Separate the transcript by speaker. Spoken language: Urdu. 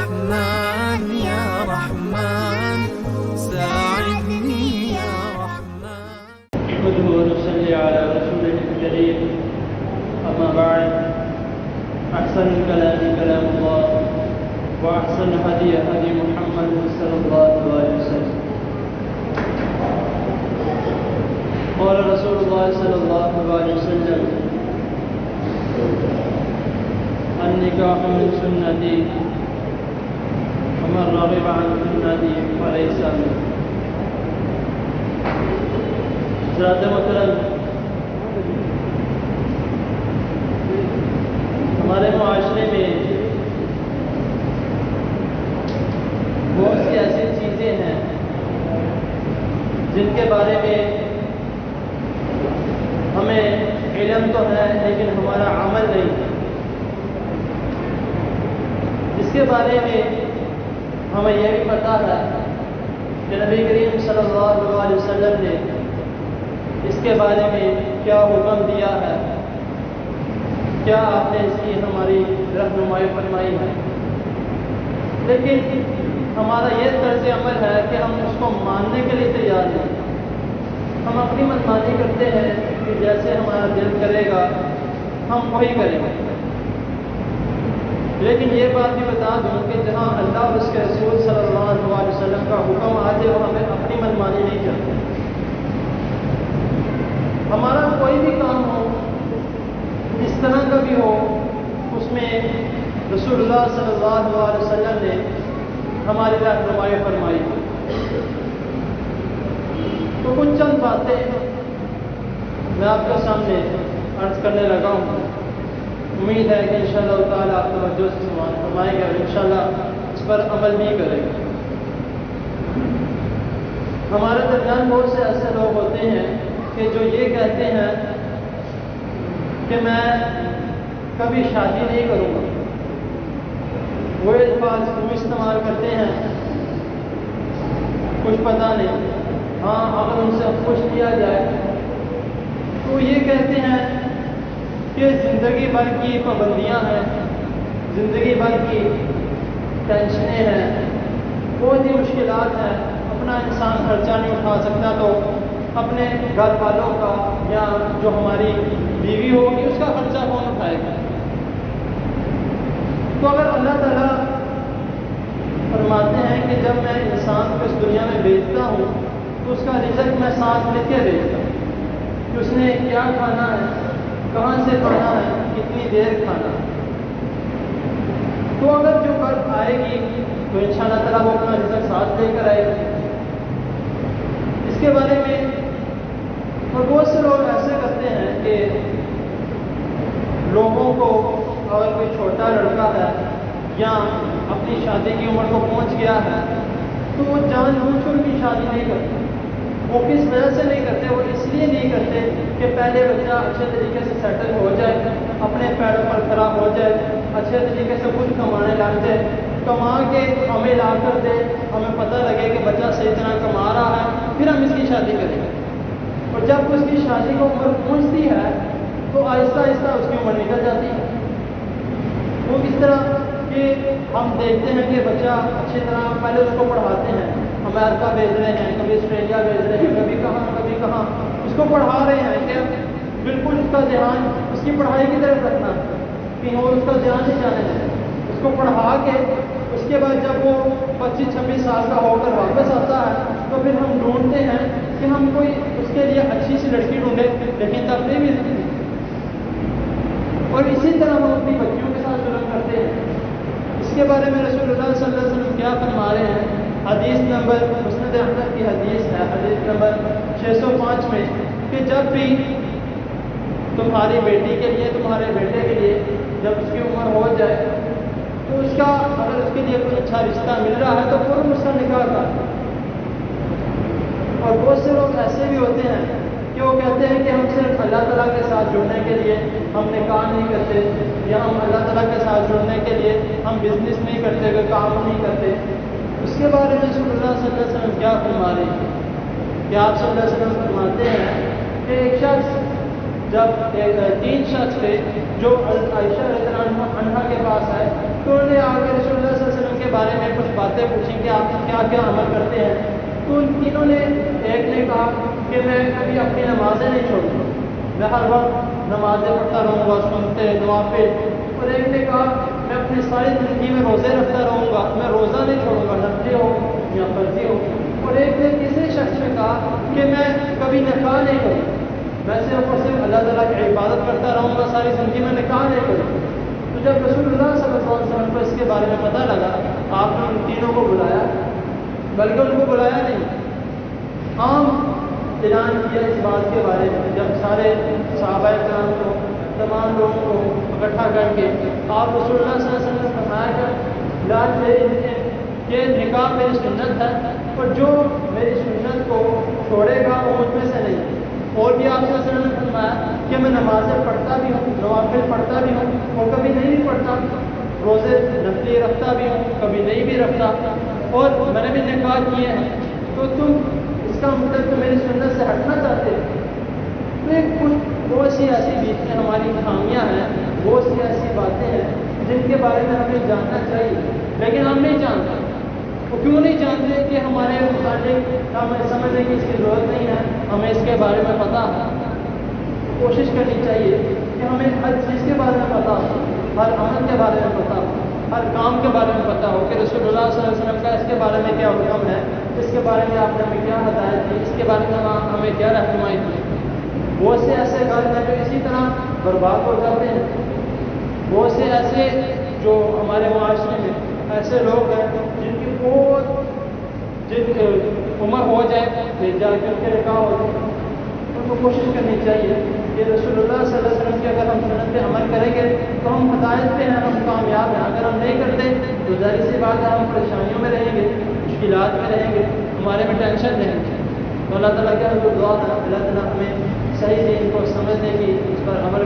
Speaker 1: رحمن يا رحمن ساعدني يا رحمن.
Speaker 2: نحمده ونصلي على رسوله الكريم. أما بعد، أحسن الكلام كلام الله، وأحسن الهدي هدي محمد صلى الله عليه وسلم. قال رسول الله صلى الله عليه وسلم: النكاح من سنتي ومن رغب عن سنتي فليس مني. حضرات محترم، ہمارے معاشرے میں بہت سی ایسی چیزیں ہیں جن کے بارے میں ہمیں علم تو ہے لیکن ہمارا عمل نہیں ہے، جس کے بارے میں ہمیں یہ بھی پتہ ہے کہ نبی کریم صلی اللہ علیہ وسلم نے اس کے بارے میں کیا حکم دیا ہے، کیا آپ نے اس کی ہماری رہنمائی فرمائی ہے، لیکن ہمارا یہ طرز عمل ہے کہ ہم اس کو ماننے کے لیے تیار نہیں. ہم اپنی منمانی کرتے ہیں کہ جیسے ہمارا دل کرے گا ہم وہی کریں گے. لیکن یہ بات بھی بتا دوں کہ جہاں اللہ اور اس کے رسول صلی اللہ علیہ وسلم کا حکم آ جائے وہ ہمیں اپنی منمانی نہیں کرتے. ہمارا کوئی بھی کام ہو، جس طرح کا بھی ہو، اس میں رسول اللہ صلی اللہ علیہ وسلم نے ہماری رہنمائی فرمائی. تو کچھ چند باتیں میں آپ کے سامنے عرض کرنے لگا ہوں. امید ہے کہ انشاءاللہ تعالیٰ آپ توجہ سے سماعت فرمائیں گے اور انشاءاللہ اس پر عمل بھی کریں گے. ہمارے درمیان بہت سے ایسے لوگ ہوتے ہیں کہ جو یہ کہتے ہیں کہ میں کبھی شادی نہیں کروں گا. وہ الفاظ کیوں استعمال کرتے ہیں کچھ پتہ نہیں. ہاں، اگر ان سے خوش کیا جائے تو یہ کہتے ہیں کہ زندگی بھر کی پابندیاں ہیں، زندگی بھر کی ٹینشنیں ہیں، بہت ہی مشکلات ہیں، اپنا انسان خرچہ نہیں اٹھا سکتا تو اپنے گھر والوں کا یا جو ہماری بیوی ہوگی اس کا خرچہ کون اٹھائے گا. تو اگر اللہ تعالیٰ فرماتے ہیں کہ جب میں انسان کو اس دنیا میں بھیجتا ہوں تو اس کا رزق میں ساتھ لکھ کے بھیجتا ہوں کہ اس نے کیا کھانا ہے، کہاں سے کھانا ہے، کتنی دیر کھانا ہے. تو اگر جو بات آئے گی تو انشاءاللہ تعالیٰ وہ اپنا رزق ساتھ لے کر آئے گی. اس کے بارے میں اور بہت سے لوگ ایسے کرتے ہیں کہ لوگوں کو اگر کوئی چھوٹا لڑکا ہے یا اپنی شادی کی عمر کو پہنچ گیا ہے تو وہ جان بوجھ کر کی شادی نہیں کرتے. وہ کس وجہ سے نہیں کرتے؟ وہ اس لیے نہیں کرتے کہ پہلے بچہ اچھے طریقے سے سیٹل ہو جائے، اپنے پیروں پر کھڑا ہو جائے، اچھے طریقے سے خود کمانے لگ جائے، کما کے ہمیں لا کر دے، ہمیں پتہ لگے کہ بچہ صحیح طرح کما رہا ہے، پھر ہم اس کی شادی کریں گے. اور جب اس کی شادی کی عمر پہنچتی ہے تو آہستہ آہستہ اس کی عمر نکل جاتی ہے. وہ اس طرح کہ ہم دیکھتے ہیں کہ بچہ اچھی طرح پہلے اس کو پڑھاتے ہیں، امریکہ بھیج رہے ہیں، کبھی آسٹریلیا بھیج رہے ہیں، کبھی کہاں اس کو پڑھا رہے ہیں کہ بالکل اس کا دھیان اس کی پڑھائی کی طرف رکھنا، کہیں اور اس کا دھیان نہیں جانے دیں. اس کو پڑھا کے اس کے بعد جب وہ 25-26 سال کا ہو کر واپس آتا ہے تو پھر ہم ڈھونڈتے ہیں کہ ہم کوئی اس کے لیے اچھی سی لڑکی ڈھونڈے، لیکن تب نہیں ملتی. اور اسی طرح ہم اپنی بچیوں کے ساتھ ظلم کرتے ہیں. اس کے بارے میں رسول اللہ صلی اللہ علیہ وسلم کیا فرما رہے ہیں؟ حدیث نمبر مسند احمد کی حدیث ہے، حدیث نمبر 605 میں کہ جب بھی تمہاری بیٹی کے لیے، تمہارے بیٹے کے لیے جب اس کی عمر ہو جائے تو اس کا اگر اس کے لیے کوئی اچھا رشتہ مل رہا ہے تو فوراً اس کا نکاح کر. اور بہت سے لوگ ایسے بھی ہوتے ہیں کہ وہ کہتے ہیں کہ ہم صرف اللہ تعالیٰ کے ساتھ جڑنے کے لیے ہم نکاح نہیں کرتے، یا ہم اللہ تعالیٰ کے ساتھ جڑنے کے لیے ہم بزنس نہیں کرتے، کوئی کام نہیں کرتے. اس کے بارے میں رسول اللہ صلی اللہ علیہ وسلم کیا فرما رہے ہیں کہ آپ صلی اللہ علیہ وسلم فرماتے ہیں کہ ایک شخص جب 3 شخص تھے جو عائشہ رضی اللہ عنہا کے پاس آئے تو انہوں نے آ کے رسول اللہ صلی اللہ علیہ وسلم کے بارے باتیں پوچھیں کہ آپ کیا کیا عمل کرتے ہیں، تو ان تینوں نے، ایک نے کہا کہ میں کبھی اپنی نمازیں نہیں چھوڑوں گا، میں ہر وقت نمازیں پڑھتا رہوں گا، سنتے نوافل. اور ایک نے کہا میں اپنی ساری زندگی میں روزے رکھتا رہوں گا، میں روزہ نہیں چھوڑوں گا، نفلی ہو یا فرضی ہو. اور ایک نے تیسرے شخص نے کہا کہ میں کبھی نکاح نہیں کروں، میں صرف اور صرف اللہ تعالیٰ کی عبادت کرتا رہوں گا ساری زندگی میں، نکاح نہیں کروں. تو جب رسول اللہ صلی اللہ علیہ وسلم کو اس کے بارے میں پتہ لگا، آپ نے ان تینوں کو بلایا، بلکہ ان کو بلایا نہیں، عام اعلان کیا اس بات کے بارے میں. جب سارے صحابہ کرام کو، تمام لوگوں کو اکٹھا کر کے آپ رسول اللہ صلی اللہ علیہ وسلم نے فرمایا کہ نکاح میری سنت ہے، اور جو میری سنت کو چھوڑے گا وہ مجھ میں سے نہیں. اور بھی آپ صلی اللہ علیہ وسلم نے فرمایا کہ میں نمازیں پڑھتا بھی ہوں، نوافل پڑھتا بھی ہوں اور کبھی نہیں بھی پڑھتا، روزے نفلی رکھتا بھی ہوں، کبھی نہیں بھی رکھتا، اور میں نے بھی نکاح کیے ہیں. تو تم اس کا مطلب تو میری سنت سے ہٹنا چاہتے ہو. تو ایک کچھ بہت سی ایسی بیچ میں ہماری خامیاں ہیں، بہت سی ایسی باتیں ہیں جن کے بارے میں ہمیں جاننا چاہیے، لیکن ہم نہیں جانتے. وہ کیوں نہیں جانتے؟ کہ ہمارے متعلق ہمیں سمجھنے کی اس کی ضرورت نہیں ہے، ہمیں اس کے بارے میں پتہ ہے. کوشش کرنی چاہیے کہ ہمیں ہر چیز کے بارے میں پتہ ہو، ہر عمل کے بارے میں پتہ ہو، ہر کام کے بارے میں پتہ ہو کہ رسول اللہ صلی اللہ علیہ وسلم کا اس کے بارے میں کیا حکم ہے، اس کے بارے میں آپ نے ہمیں کیا ہدایت دی، اس کے بارے میں ہمیں کیا رہنمائی دی. بہت سے ایسے گھر ہیں جو اسی طرح برباد ہو جاتے ہیں. بہت سے ایسے جو ہمارے معاشرے میں ایسے لوگ ہیں جن کی عمر ہو جائے پھر جا کے ان کے نکاح ہو جائے. ان کو کوشش کرنی چاہیے کہ رسول اللہ صلی اللہ علیہ وسلم کی اگر ہم سنت پہ عمل کریں گے تو ہم ہدایت پہ ہیں، ہم کامیاب ہیں. اگر ہم نہیں کرتے تو ظاہر سی بات ہے ہم پریشانیوں میں رہیں گے، مشکلات میں رہیں گے، ہمارے میں ٹینشن رہیں گے. تو اللہ تعالیٰ کے ہم کو دعا ہے، اللہ تعالیٰ ہمیں صحیح دین کو سمجھنے کی، اس پر عمل